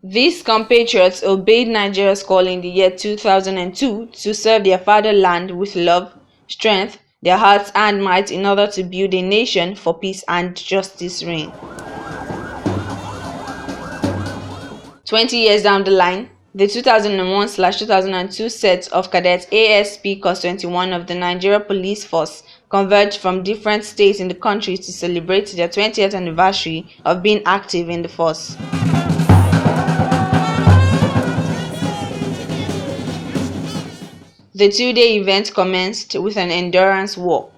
These compatriots obeyed Nigeria's call in the year 2002 to serve their fatherland with love, strength, their hearts and might in order to build a nation for peace and justice reign. 20 years down the line, the 2001/2002 set of cadets ASP Cos 21 of the Nigeria Police Force converged from different states in the country to celebrate their 20th anniversary of being active in the force. The two-day event commenced with an endurance walk.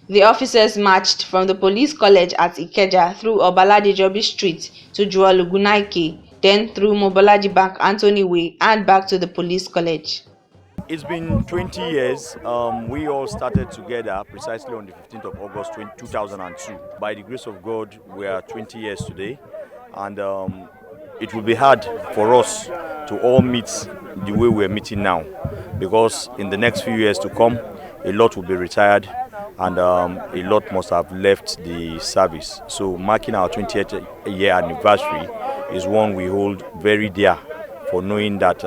The officers marched from the police college at Ikeja through Obaladejobi Street to Jualugunaike, then through Mobolaji Bank Anthony Way and back to the police college. It's been 20 years. We all started together precisely on the 15th of August 2002. By the grace of God, we are 20 years today, and it will be hard for us to all meet the way we're meeting now, because in the next few years to come, a lot will be retired and a lot must have left the service. So marking our 20th year anniversary is one we hold very dear, for knowing that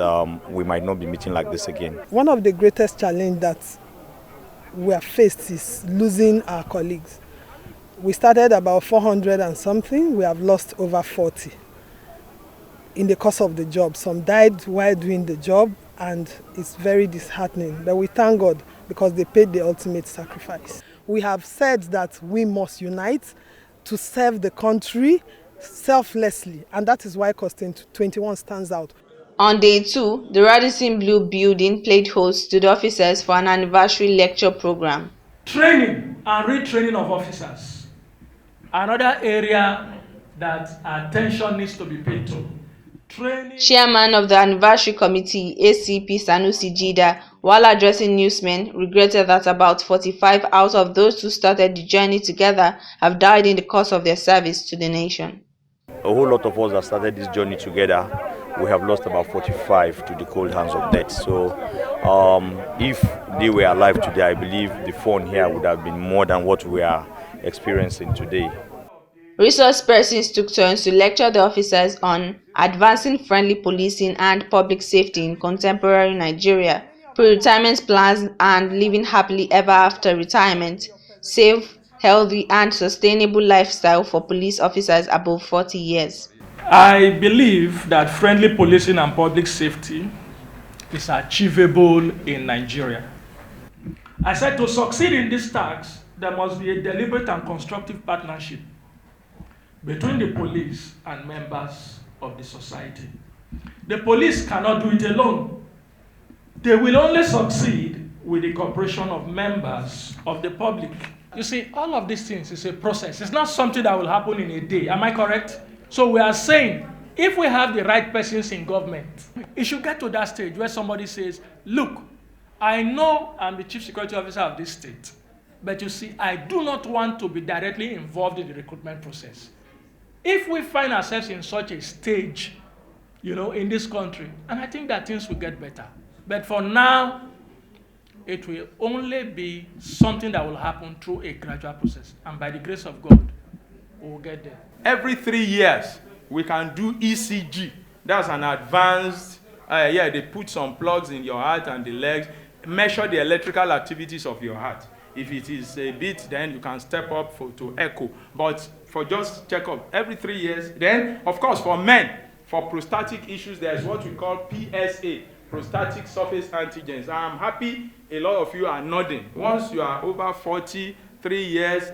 we might not be meeting like this again. One of the greatest challenges that we have faced is losing our colleagues. We started about 400 and something, we have lost over 40 in the course of the job. Some died while doing the job, and it's very disheartening. But we thank God because they paid the ultimate sacrifice. We have said that we must unite to serve the country selflessly, and that is why Cos 21 stands out. On day 2, the Radisson Blue building played host to the officers for an anniversary lecture program. Training and retraining of officers. Another area that attention needs to be paid to. Chairman of the anniversary committee, ACP Sanusi Jida, while addressing newsmen, regretted that about 45 out of those who started the journey together have died in the course of their service to the nation. A whole lot of us that started this journey together, we have lost about 45 to the cold hands of death. So if they were alive today, I believe the fun here would have been more than what we are experiencing today. Resource persons took turns to lecture the officers on advancing friendly policing and public safety in contemporary Nigeria, pre-retirement plans and living happily ever after retirement, safe, healthy and sustainable lifestyle for police officers above 40 years. I believe that friendly policing and public safety is achievable in Nigeria. I said to succeed in this task, there must be a deliberate and constructive partnership between the police and members of the society. The police cannot do it alone. They will only succeed with the cooperation of members of the public. You see, all of these things is a process. It's not something that will happen in a day. Am I correct? So we are saying, if we have the right persons in government, it should get to that stage where somebody says, look, I know I'm the chief security officer of this state, but you see, I do not want to be directly involved in the recruitment process. If we find ourselves in such a stage, in this country, and I think that things will get better. But for now, it will only be something that will happen through a gradual process. And by the grace of God, we will get there. Every 3 years, we can do ECG. That's an advanced, they put some plugs in your heart and the legs, measure the electrical activities of your heart. If it is a bit, then you can step up to echo. But for just checkup every 3 years. Then, of course, for men, for prostatic issues, there's what we call PSA, prostatic surface antigens. I'm happy a lot of you are nodding. Once you are over 40, 3 years,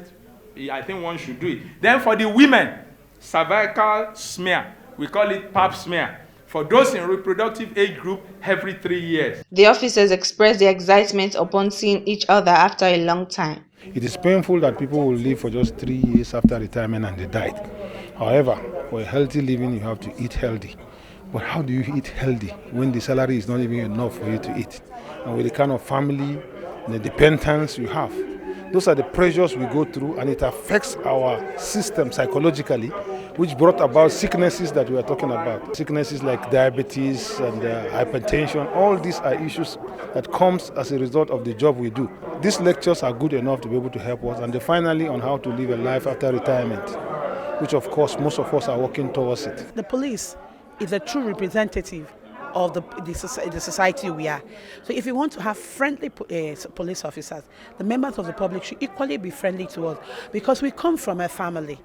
I think one should do it. Then for the women, cervical smear, we call it pap smear. For those in reproductive age group, every 3 years. The officers expressed their excitement upon seeing each other after a long time. It is painful that people will live for just 3 years after retirement and they died. However, for a healthy living, you have to eat healthy. But how do you eat healthy when the salary is not even enough for you to eat? And with the kind of family, the dependence you have. Those are the pressures we go through, and it affects our system psychologically. which brought about sicknesses that we are talking about. Sicknesses like diabetes and hypertension. All these are issues that comes as a result of the job we do. These lectures are good enough to be able to help us, and finally on how to live a life after retirement, which of course most of us are working towards it. The police is a true representative of the society we are. So if you want to have friendly police officers, the members of the public should equally be friendly to us, because we come from a family.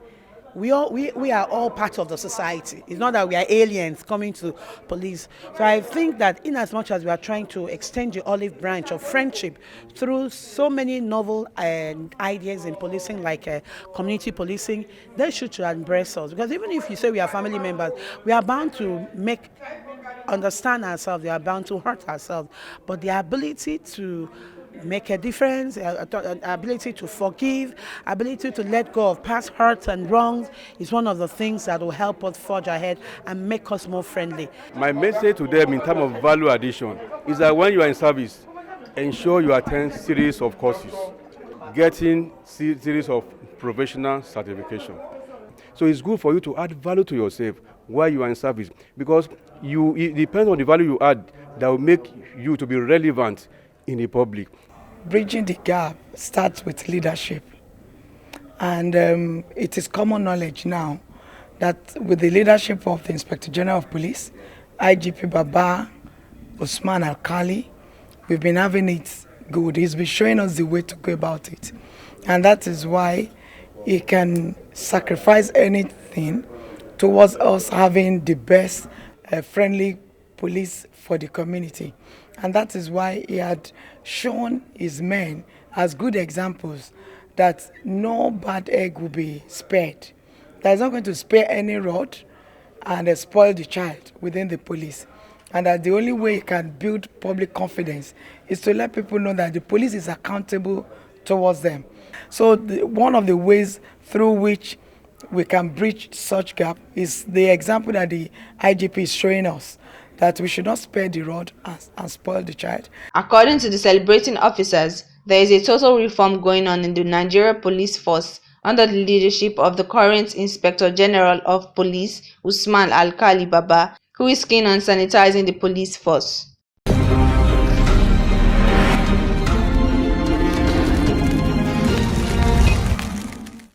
We are all part of the society. It's not that we are aliens coming to police. So I think that in as much as we are trying to extend the olive branch of friendship through so many novel ideas in policing, like community policing, they should embrace us. Because even if you say we are family members, we are bound to understand ourselves, we are bound to hurt ourselves. But the ability to make a difference, ability to forgive, ability to let go of past hurts and wrongs is one of the things that will help us forge ahead and make us more friendly. My message to them in terms of value addition is that when you are in service, ensure you attend series of courses, getting series of professional certification. So it's good for you to add value to yourself while you are in service, because it depends on the value you add that will make you to be relevant in the public. Bridging the gap starts with leadership, and it is common knowledge now that with the leadership of the Inspector General of Police, IGP Baba Usman Alkali, we've been having it good. He's been showing us the way to go about it, and that is why he can sacrifice anything towards us having the best friendly police for the community. And that is why he had shown his men as good examples that no bad egg will be spared. That is not going to spare any rod and spoil the child within the police. And that the only way you can build public confidence is to let people know that the police is accountable towards them. So one of the ways through which we can bridge such gap is the example that the IGP is showing us, that we should not spare the rod and spoil the child. According to the celebrating officers, there is a total reform going on in the Nigeria Police Force under the leadership of the current Inspector General of Police, Usman Alkali Baba, who is keen on sanitizing the police force.